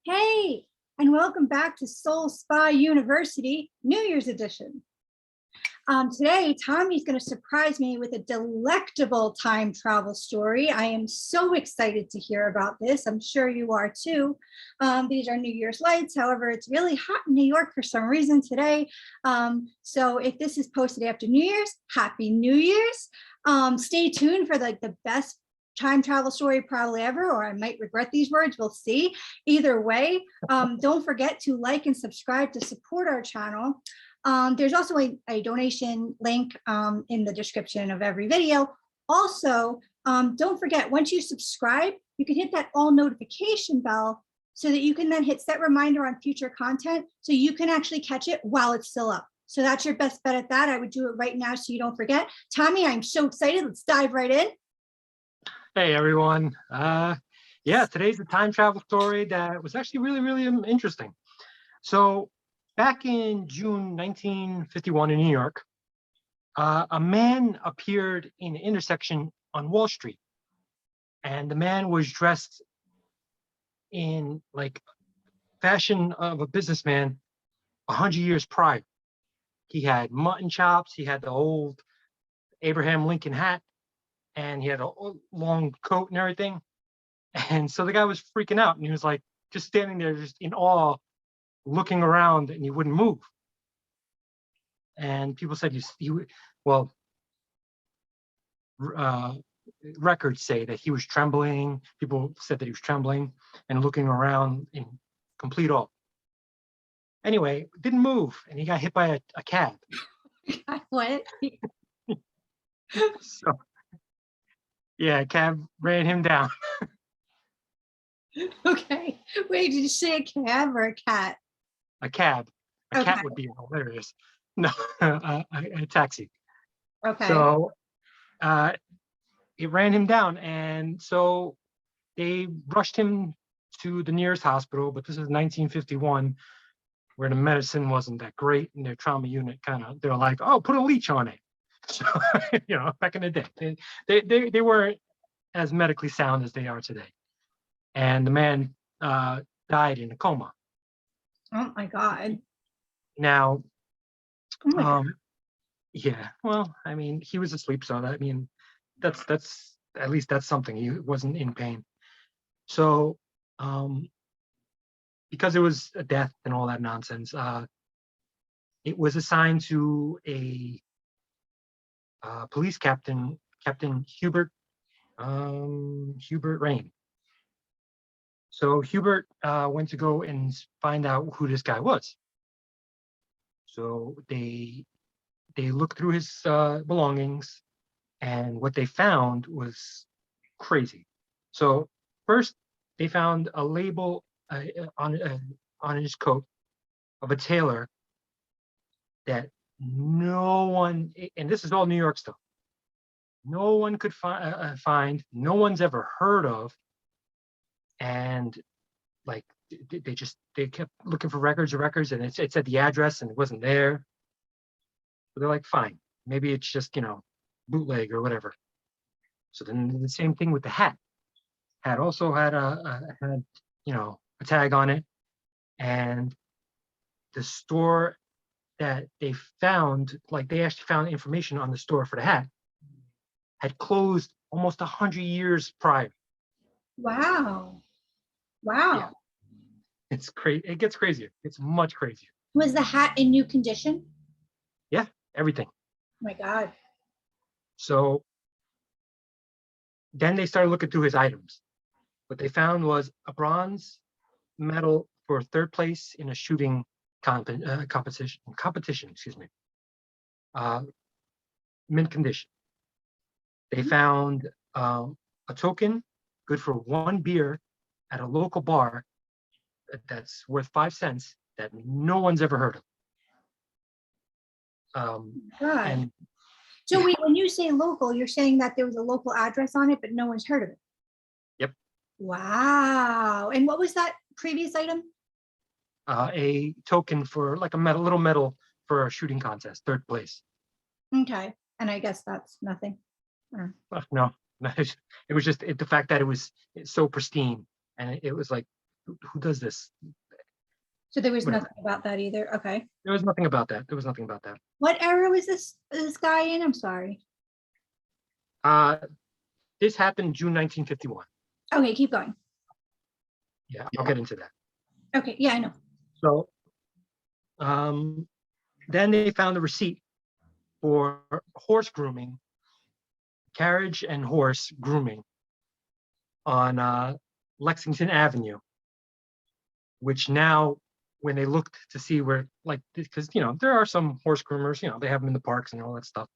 Hey, and welcome back to Soul Spa University, New Year's edition. Today, Tommy's going to surprise me with a delectable time travel story. I am so excited to hear about this. I'm sure you are too. These are New Year's lights. However, it's really hot in New York for some reason today. So if this is posted after New Year's, Happy New Year's. Stay tuned for the best time travel story probably ever, or I might regret these words. We'll see. Either way, don't forget to like and subscribe to support our channel. There's also a donation link in the description of every video. Also, don't forget, once you subscribe, you can hit that all notification bell so that you can then hit set reminder on future content so you can actually catch it while it's still up. So that's your best bet at that. I would do it right now so you don't forget. Tommy, I'm so excited. Let's dive right in. Hey everyone. Yeah, today's a time travel story that was actually really interesting. So back in June 1951 in New York, a man appeared in an intersection on Wall Street, and the man was dressed in like fashion of a businessman 100 years prior. He had mutton chops, he had the old Abraham Lincoln hat, and he had a long coat and everything. And so the guy was freaking out, and he was like just standing there just in awe, looking around, and he wouldn't move. And people said records say that he was trembling. People said that he was trembling and looking around in complete awe. Anyway, didn't move, and he got hit by a cab. What? So yeah, a cab ran him down. Okay. Wait, did you say a cab or a cat? A cab. A Okay. cat would be hilarious. No, a taxi. Okay. So it ran him down, and so they rushed him to the nearest hospital, but this is 1951, where the medicine wasn't that great, and their trauma unit they're like, oh, put a leech on it. So back in the day, they weren't as medically sound as they are today, and the man died in a coma. Oh my God. Now, Oh my God. yeah, well, I mean, he was asleep, so that, I mean, that's at least that's something. He wasn't in pain. So because it was a death and all that nonsense, it was assigned to a police captain, Captain Hubert Rain. So Hubert went to go and find out who this guy was. So they looked through his belongings, and what they found was crazy. So first, they found a label on his coat of a tailor that no one, and this is all New York stuff, no one could find, no one's ever heard of, and like they kept looking for records, and it said the address and it wasn't there. So they're like, fine, maybe it's just bootleg or whatever. So then the same thing with the hat. Hat also had a tag on it, and the store that they found, like they actually found information on the store for the hat, had closed almost 100 years prior. Wow. Wow. Yeah. It's crazy. It gets crazier. It's much crazier. Was the hat in new condition? Yeah, everything. Oh my God. So then they started looking through his items. What they found was a bronze medal for third place in a shooting competition. Excuse me. Mint condition. They found a token good for one beer at a local bar that's worth 5 cents that no one's ever heard of. And so when you say local, you're saying that there was a local address on it, but no one's heard of it. Yep. Wow. And what was that previous item? A token for like a little medal for a shooting contest, third place. Okay. And I guess that's nothing. No, it was just the fact that it was so pristine, and it was like who does this? So there was Whatever. nothing about that either. Okay. There was nothing about that. There was nothing about that. What era was this guy in? I'm sorry. This happened June 1951. Okay, keep going. Yeah, I'll get into that. Okay, yeah, I know. So then they found the receipt for horse grooming, carriage and horse grooming on Lexington Avenue, which now, when they looked to see where, like, because there are some horse groomers, they have them in the parks and all that stuff,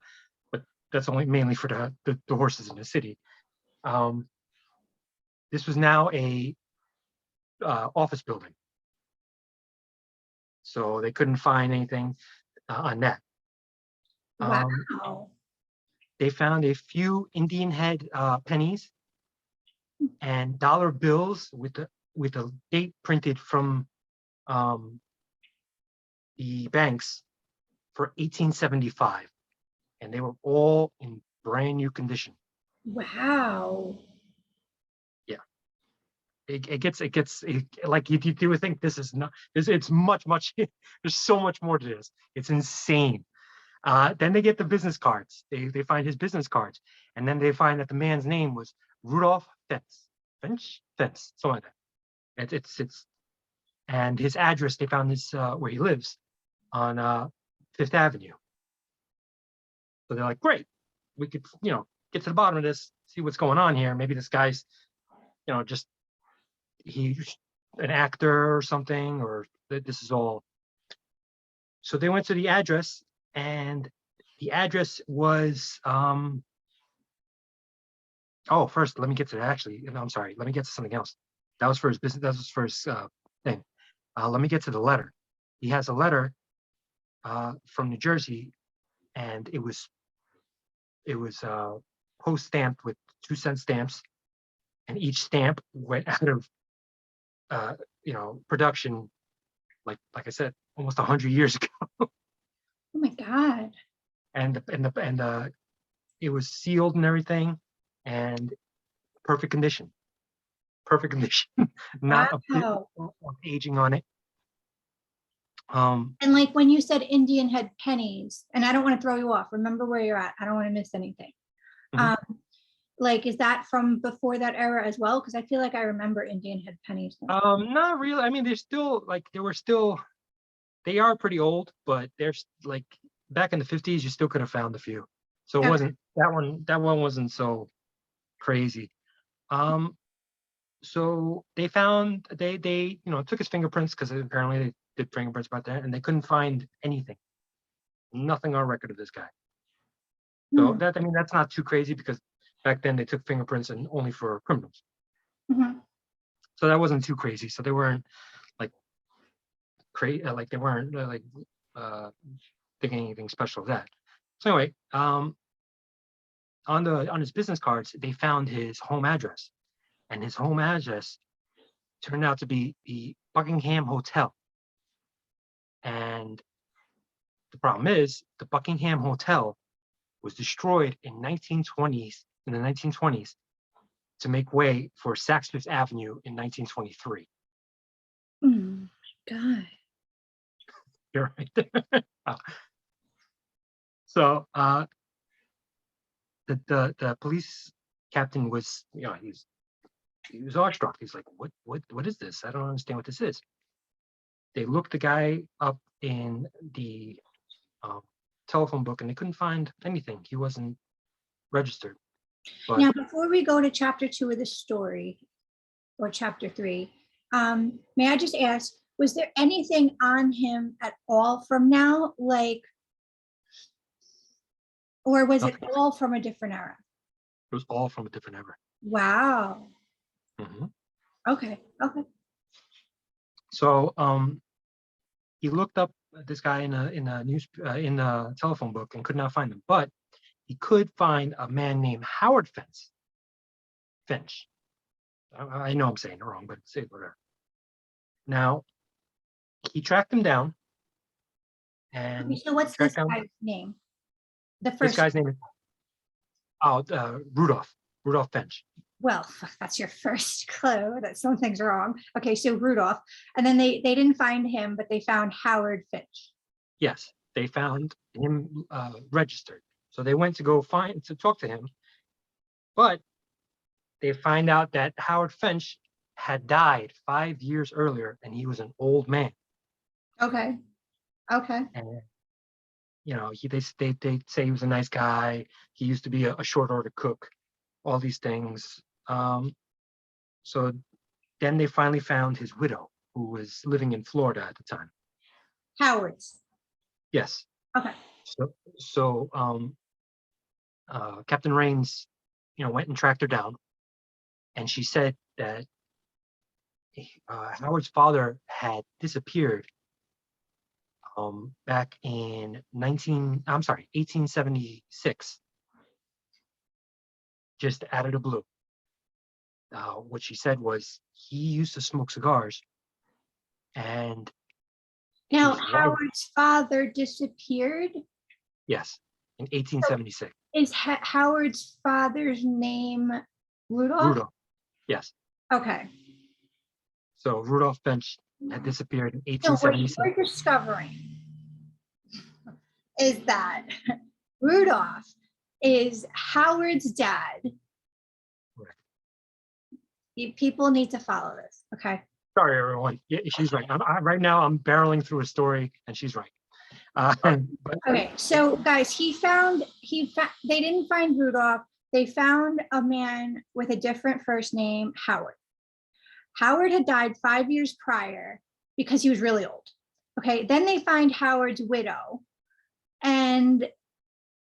but that's only mainly for the horses in the city. This was now a office building, so they couldn't find anything on that. Wow. They found a few Indian head pennies and dollar bills with a date printed from the banks for 1875, and they were all in brand new condition. Wow. Yeah, it gets like you would think this is not this. It's much there's so much more to this. It's insane. Then they get the business cards. They find his business cards, and then they find that the man's name was Rudolph Fentz, something like that. It's and his address. They found this where he lives on Fifth Avenue. So they're like, great, we could get to the bottom of this, see what's going on here. Maybe this guy's just he's an actor or something, or this is all. So they went to the address, and the address was first let me get to that. Actually, no, I'm sorry, let me get to something else. That was for his business. That was for his thing. Let me get to the letter. He has a letter from New Jersey, and it was post stamped with 2-cent stamps, and each stamp went out of production, like I said, almost 100 years ago. Oh my God. And it was sealed and everything, and perfect condition. Not a bit Wow. of aging on it. And like when you said Indian head pennies, and I don't want to throw you off, remember where you're at. I don't want to miss anything. Mhm. Like, is that from before that era as well? Because I feel like I remember Indian head pennies. Not really. I mean, they're still they are pretty old, but they're like back in the 50s, you still could have found a few. So it Okay. wasn't that one wasn't so crazy. So they found they took his fingerprints, because apparently they did fingerprints about that, and they couldn't find anything, nothing on record of this guy. So Hmm. that's not too crazy, because back then they took fingerprints and only for criminals. Mhm. So that wasn't too crazy. So they weren't like like they weren't thinking anything special of that. So anyway, on his business cards, they found his home address, and his home address turned out to be the Buckingham Hotel. And the problem is, the Buckingham Hotel was destroyed in the 1920s to make way for Saks Fifth Avenue in 1923. Oh my God. You're right there. So the police captain was, he was awestruck. He's like, what is this? I don't understand what this is. They looked the guy up in the telephone book, and they couldn't find anything. He wasn't registered. But Now, before we go to chapter 2 of the story, or chapter 3, may I just ask, was there anything on him at all from now? Like, or was it nothing. all from a different era? It was all from a different era. Wow. Hmm. Okay. Okay. So he looked up this guy in a telephone book and could not find him, but he could find a man named Howard Finch. I know I'm saying it wrong, but say whatever. Now he tracked him down, Okay, and so what's this guy's name? The this first. guy's name is Rudolph Fentz. Well, that's your first clue that something's wrong. Okay, so Rudolph, and then they didn't find him, but they found Howard Finch. Yes, they found him registered. So they went to go to talk to him, but they find out that Howard Finch had died 5 years earlier, and he was an old man. Okay. Okay. And they say he was a nice guy. He used to be a short order cook, all these things. So then they finally found his widow, who was living in Florida at the time. Howard's. Yes. Okay. So Captain Rains, went and tracked her down, and she said that Howard's father had disappeared back in 1876, just out of the blue. What she said was he used to smoke cigars, and Now, his wife, Howard's father disappeared. yes, in 1876. Is Howard's father's name Rudolph? Rudolph, yes. Okay. So Rudolph Fentz had disappeared in So what 1876. you're discovering is that Rudolph is Howard's dad. Correct. People need to follow this. Okay. Sorry, everyone. Yeah, she's right. Right now, I'm barreling through a story, and she's right. But Okay, so guys, they didn't find Rudolph. They found a man with a different first name, Howard. Howard had died 5 years prior because he was really old. Okay, then they find Howard's widow, and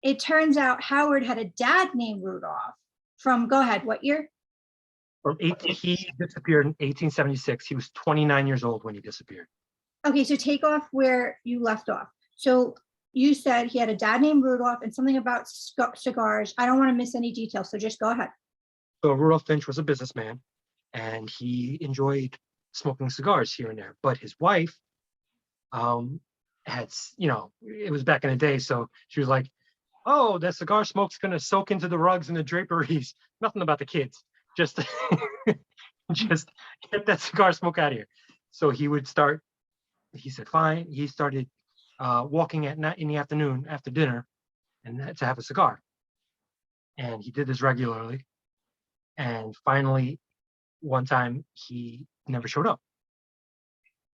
it turns out Howard had a dad named Rudolph from, go ahead, what year? he disappeared in 1876. He was 29 years old when he disappeared. Okay, so take off where you left off. So you said he had a dad named Rudolph and something about cigars. I don't want to miss any details, so just go ahead. So Rudolph Finch was a businessman, and he enjoyed smoking cigars here and there. But his wife had, it was back in the day, so she was like, "Oh, that cigar smoke's gonna soak into the rugs and the draperies. Nothing about the kids. Just, just get that cigar smoke out of here." So he said, fine. He started walking at night in the afternoon after dinner, and to have a cigar. And he did this regularly. And finally, one time he never showed up.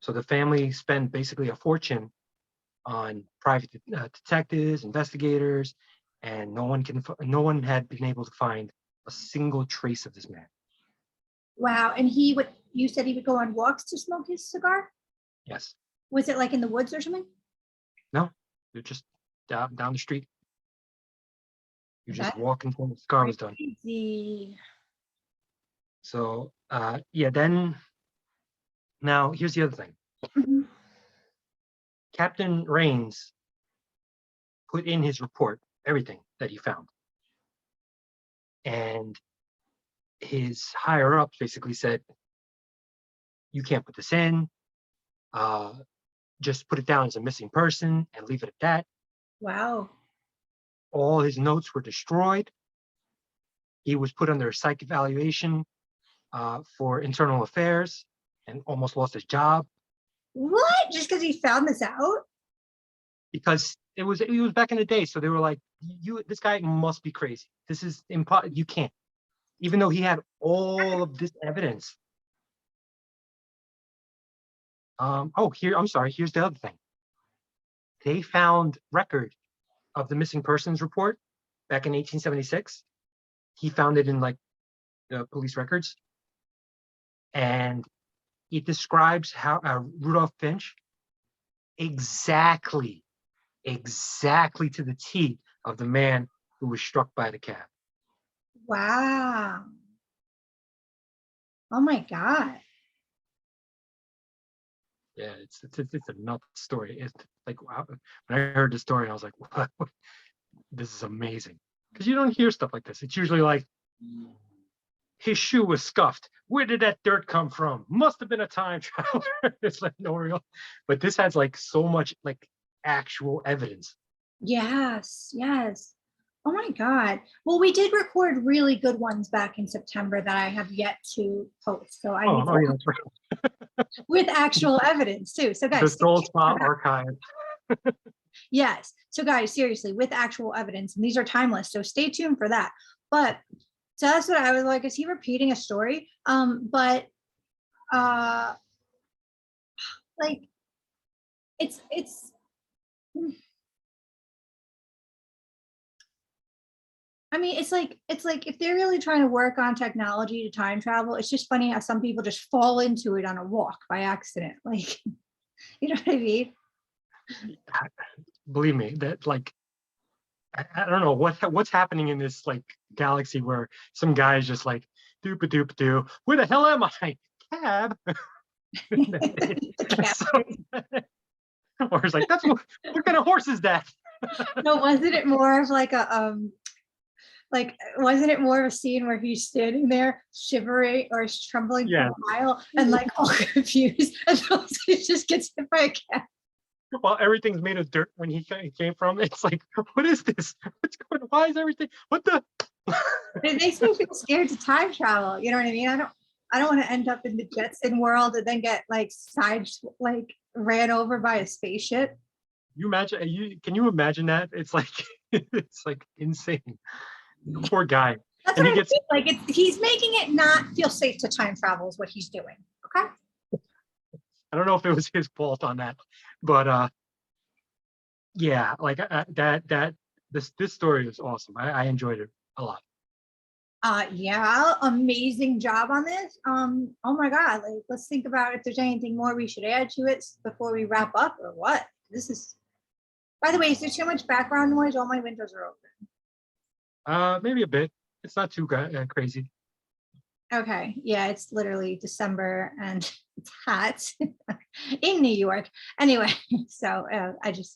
So the family spent basically a fortune on private detectives, investigators, and no one had been able to find a single trace of this man. Wow, and you said he would go on walks to smoke his cigar? Yes. Was it like in the woods or something? No, you're just down the street. You're just That's walking until the cigar was done. crazy. So then now here's the other thing. Mhm. Captain Rains put in his report everything that he found. And his higher ups basically said, "You can't put this in. Just put it down as a missing person and leave it at that." Wow. All his notes were destroyed. He was put under a psych evaluation for internal affairs and almost lost his job. What? Just because he found this out? Because it was back in the day, so they were like, this guy must be crazy. This is impossible. You can't. Even though he had all of this evidence. I'm sorry, here's the other thing. They found record of the missing persons report back in 1876. He found it in like the police records. And it describes how Rudolph Finch exactly to the T of the man who was struck by the cab. Wow. Oh my God. Yeah, it's a nuts story. It's like, wow. When I heard the story, I was like, what? This is amazing. Because you don't hear stuff like this. It's usually like, his shoe was scuffed. Where did that dirt come from? Must have been a time traveler. It's like no real. But this has like so much like actual evidence. Yes, yes. Oh my God. Well, we did record really good ones back in September that I have yet to post. So I need Oh, to, yeah, that's right. with actual evidence too. So The guys, Soul Spa Archive. yes. So guys, seriously, with actual evidence, and these are timeless. So stay tuned for that. But so that's what I was like, is he repeating a story? But like it's I mean, it's like if they're really trying to work on technology to time travel, it's just funny how some people just fall into it on a walk by accident. Like, you know what I mean? Believe me, that like I don't know what's happening in this like galaxy where some guy is just like doop a doop doo. Where the hell am I? Cab. So, or it's like what kind of horse is that? No, wasn't it more of like a like wasn't it more of a scene where he's standing there shivering or trembling for Yeah. a while and like all confused, and he just gets hit by a cat? Well, everything's made of dirt when he came from. It's like, what is this? What's going on? Why is everything? What the? It makes me feel scared to time travel. You know what I mean? I don't want to end up in the Jetson world and then get like like ran over by a spaceship. You imagine? Can you imagine that? It's like it's like insane. Poor guy. That's And what he I gets. mean. Like he's making it not feel safe to time travel is what he's doing. Okay. I don't know if it was his fault on that, but yeah, like this story is awesome. I enjoyed it a lot. Yeah, amazing job on this. Oh my God, like let's think about if there's anything more we should add to it before we wrap up or what. This is, by the way, is there too much background noise? All my windows are open. Maybe a bit. It's not too crazy. Okay, yeah, it's literally December and it's hot in New York. Anyway, so I don't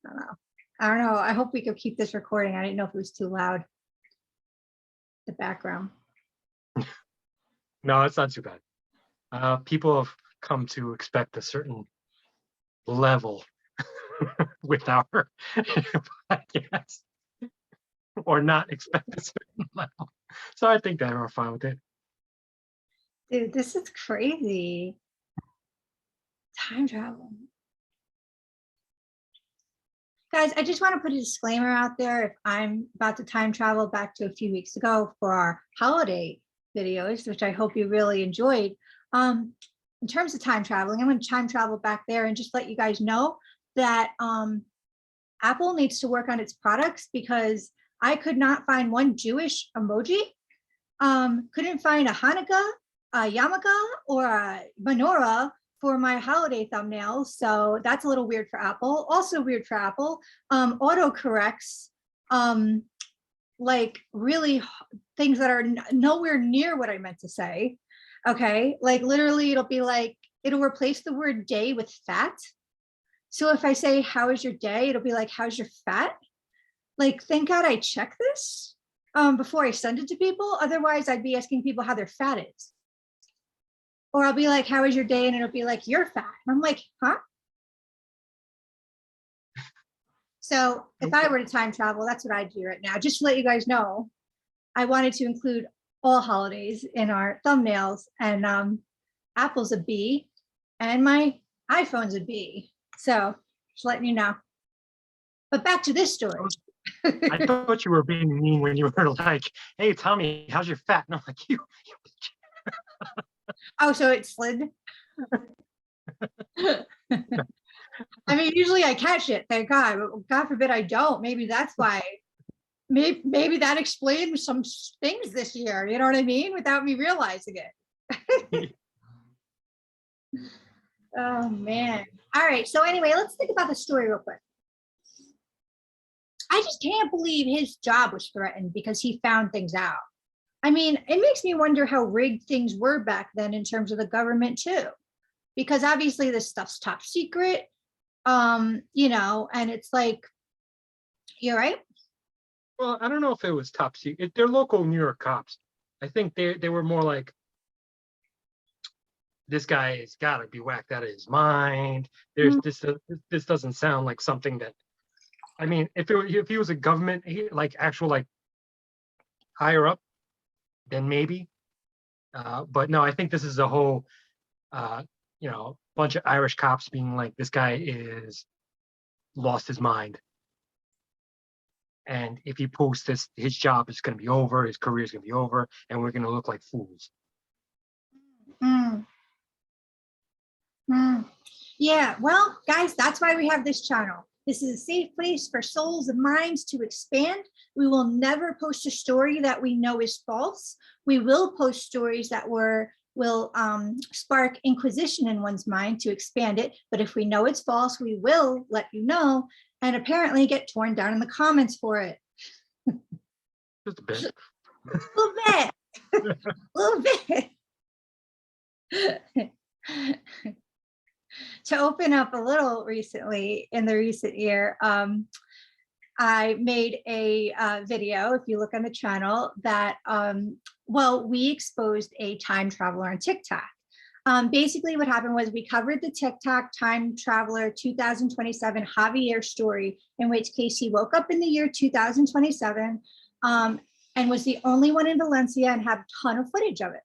know. I don't know. I hope we could keep this recording. I didn't know if it was too loud, the background. No, it's not too bad. People have come to expect a certain level with our podcast, or not expect a certain level. So I think that we're fine with it. Dude, this is crazy. Time travel. Guys, I just want to put a disclaimer out there. If I'm about to time travel back to a few weeks ago for our holiday videos, which I hope you really enjoyed. In terms of time traveling, I'm going to time travel back there and just let you guys know that Apple needs to work on its products because I could not find one Jewish emoji. Couldn't find a Hanukkah, a yarmulke, or a menorah for my holiday thumbnails. So that's a little weird for Apple. Also weird for Apple. Auto corrects like really things that are nowhere near what I meant to say. Okay, like literally it'll be like, it'll replace the word day with fat. So if I say, how is your day? It'll be like, how's your fat? Like, thank God I check this before I send it to people. Otherwise I'd be asking people how their fat is. Or I'll be like, how was your day? And it'll be like, you're fat. And I'm like, huh? So if I were to time travel, that's what I'd do right now. Just to let you guys know, I wanted to include all holidays in our thumbnails, and Apple's a B and my iPhone's a B. So just letting you know. But back to this story. I thought you were being mean when you were like, hey, Tommy, how's your fat? And I'm like, you. Oh, so it slid. I mean, usually I catch it, thank God. But God forbid I don't. Maybe that's why. Maybe that explains some things this year. You know what I mean? Without me realizing it. Oh man. All right. So anyway, let's think about the story real quick. I just can't believe his job was threatened because he found things out. I mean, it makes me wonder how rigged things were back then in terms of the government too, because obviously this stuff's top secret, you know, and it's like, you're right. Well, I don't know if it was top secret. They're local New York cops. I think they were more like, this guy has got to be whacked out of his mind. There's this doesn't sound like something that I mean, if he was a government, like actual like higher up, then maybe. But no, I think this is a whole, bunch of Irish cops being like, this guy is lost his mind. And if he posts this, his job is going to be over, his career is going to be over, and we're going to look like fools. Mm, mm. Yeah, well, guys, that's why we have this channel. This is a safe place for souls and minds to expand. We will never post a story that we know is false. We will post stories that will spark inquisition in one's mind to expand it. But if we know it's false, we will let you know, and apparently get torn down in the comments for it. Just a bit. A little bit. A little bit. To open up a little recently, in the recent year, I made a video, if you look on the channel, that, we exposed a time traveler on TikTok. Basically what happened was we covered the TikTok time traveler 2027 Javier story, in which case he woke up in the year 2027 and was the only one in Valencia and had a ton of footage of it.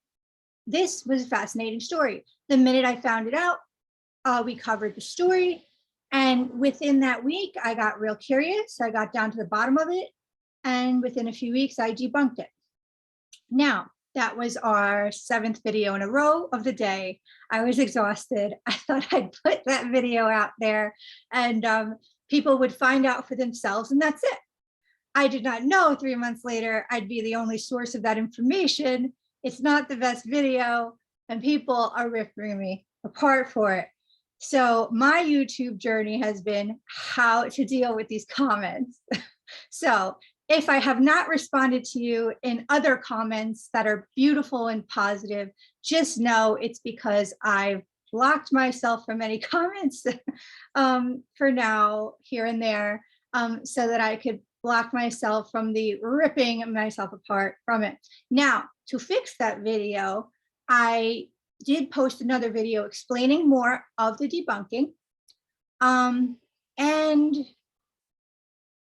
This was a fascinating story. The minute I found it out, we covered the story. And within that week, I got real curious. I got down to the bottom of it. And within a few weeks, I debunked it. Now, that was our 7th video in a row of the day. I was exhausted. I thought I'd put that video out there and people would find out for themselves, and that's it. I did not know 3 months later, I'd be the only source of that information. It's not the best video, and people are ripping me apart for it. So my YouTube journey has been how to deal with these comments. So if I have not responded to you in other comments that are beautiful and positive, just know it's because I've blocked myself from any comments for now, here and there, so that I could block myself from the ripping myself apart from it. Now, to fix that video, I did post another video explaining more of the debunking.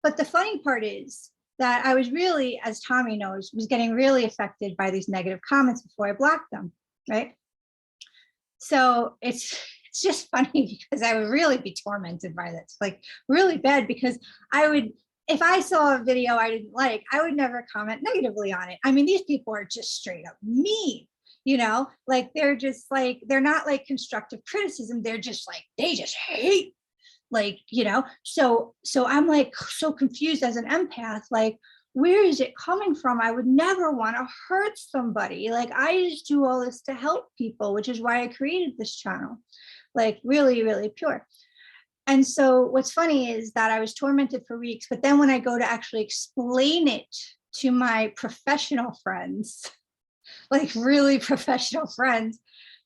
But the funny part is that I was really, as Tommy knows, was getting really affected by these negative comments before I blocked them, right? So it's just funny because I would really be tormented by this, like really bad, because I would, if I saw a video I didn't like, I would never comment negatively on it. I mean, these people are just straight up mean. Like they're just like, they're not like constructive criticism. They're just like, they just hate, like, so I'm like so confused as an empath, like, where is it coming from? I would never want to hurt somebody. Like, I just do all this to help people, which is why I created this channel, like really, really pure. And so what's funny is that I was tormented for weeks, but then when I go to actually explain it to my professional friends, like really professional friends,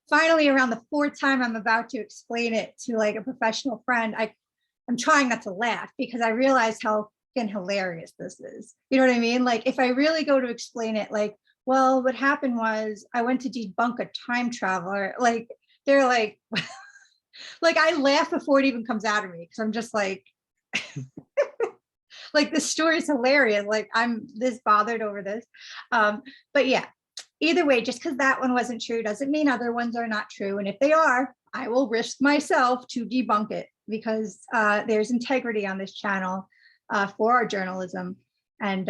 finally around the 4th time I'm about to explain it to like a professional friend, I'm trying not to laugh because I realize how fucking hilarious this is. You know what I mean? Like if I really go to explain it, like, well, what happened was I went to debunk a time traveler, like they're like, like I laugh before it even comes out of me because I'm just like, like this story is hilarious. Like I'm this bothered over this. But yeah, either way, just because that one wasn't true doesn't mean other ones are not true. And if they are, I will risk myself to debunk it because there's integrity on this channel for our journalism. And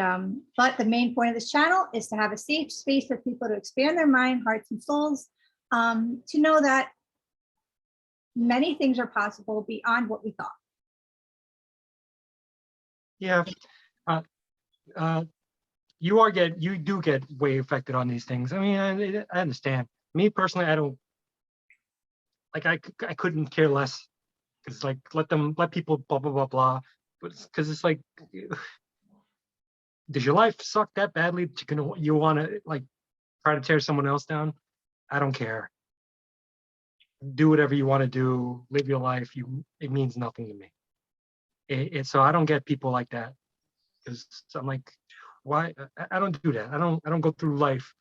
but the main point of this channel is to have a safe space for people to expand their mind, hearts, and souls, to know that many things are possible beyond what we thought. Yeah. You do get way affected on these things. I mean, I understand. Me personally, I don't like. I couldn't care less. It's like let people blah blah blah blah. But because it's like, does your life suck that badly that you want to like try to tear someone else down? I don't care. Do whatever you want to do. Live your life. It means nothing to me. So I don't get people like that because I'm like, why? I don't do that. I don't go through life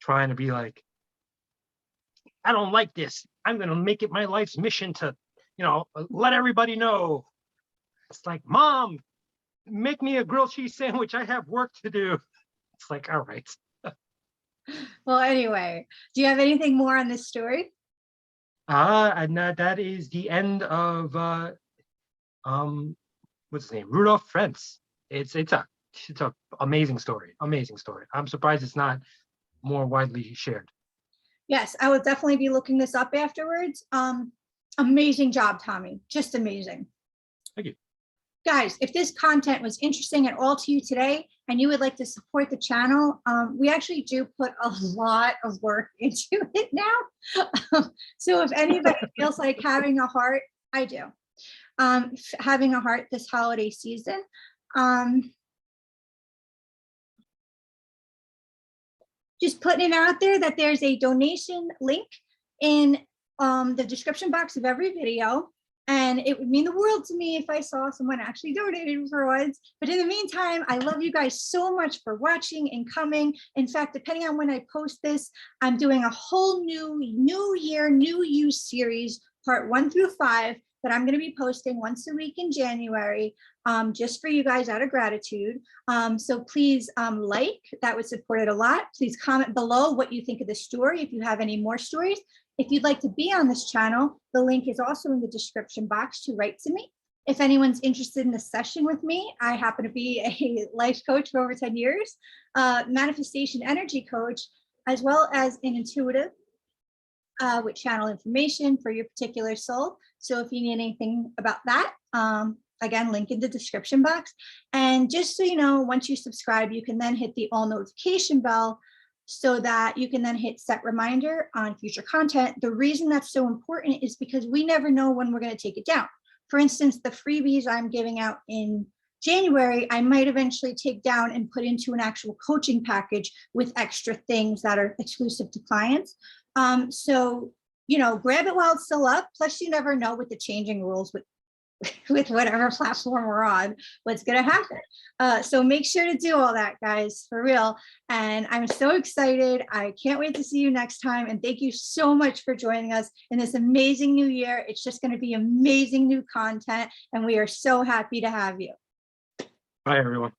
trying to be like, I don't like this. I'm gonna make it my life's mission to, let everybody know. It's like, Mom, make me a grilled cheese sandwich. I have work to do. It's like, all right. Well, anyway, do you have anything more on this story? And that is the end of what's his name? Rudolph Fentz. It's a amazing story. Amazing story. I'm surprised it's not more widely shared. Yes, I will definitely be looking this up afterwards. Amazing job, Tommy. Just amazing. Thank you. Guys, if this content was interesting at all to you today and you would like to support the channel, we actually do put a lot of work into it now. So if anybody feels like having a heart, I do. Having a heart this holiday season. Just putting it out there that there's a donation link in the description box of every video. And it would mean the world to me if I saw someone actually donated for once. But in the meantime, I love you guys so much for watching and coming. In fact, depending on when I post this, I'm doing a whole new year, new you series, part 1 through 5, that I'm going to be posting once a week in January, just for you guys out of gratitude. So please like, that would support it a lot. Please comment below what you think of the story, if you have any more stories. If you'd like to be on this channel, the link is also in the description box to write to me. If anyone's interested in a session with me, I happen to be a life coach for over 10 years, manifestation energy coach, as well as an intuitive with channel information for your particular soul. So if you need anything about that, again, link in the description box. And just so you know, once you subscribe, you can then hit the all notification bell so that you can then hit set reminder on future content. The reason that's so important is because we never know when we're going to take it down. For instance, the freebies I'm giving out in January, I might eventually take down and put into an actual coaching package with extra things that are exclusive to clients. So, you know, grab it while it's still up. Plus, you never know with the changing rules with whatever platform we're on, what's going to happen. So make sure to do all that, guys, for real. And I'm so excited. I can't wait to see you next time. And thank you so much for joining us in this amazing new year. It's just going to be amazing new content. And we are so happy to have you. Bye, everyone.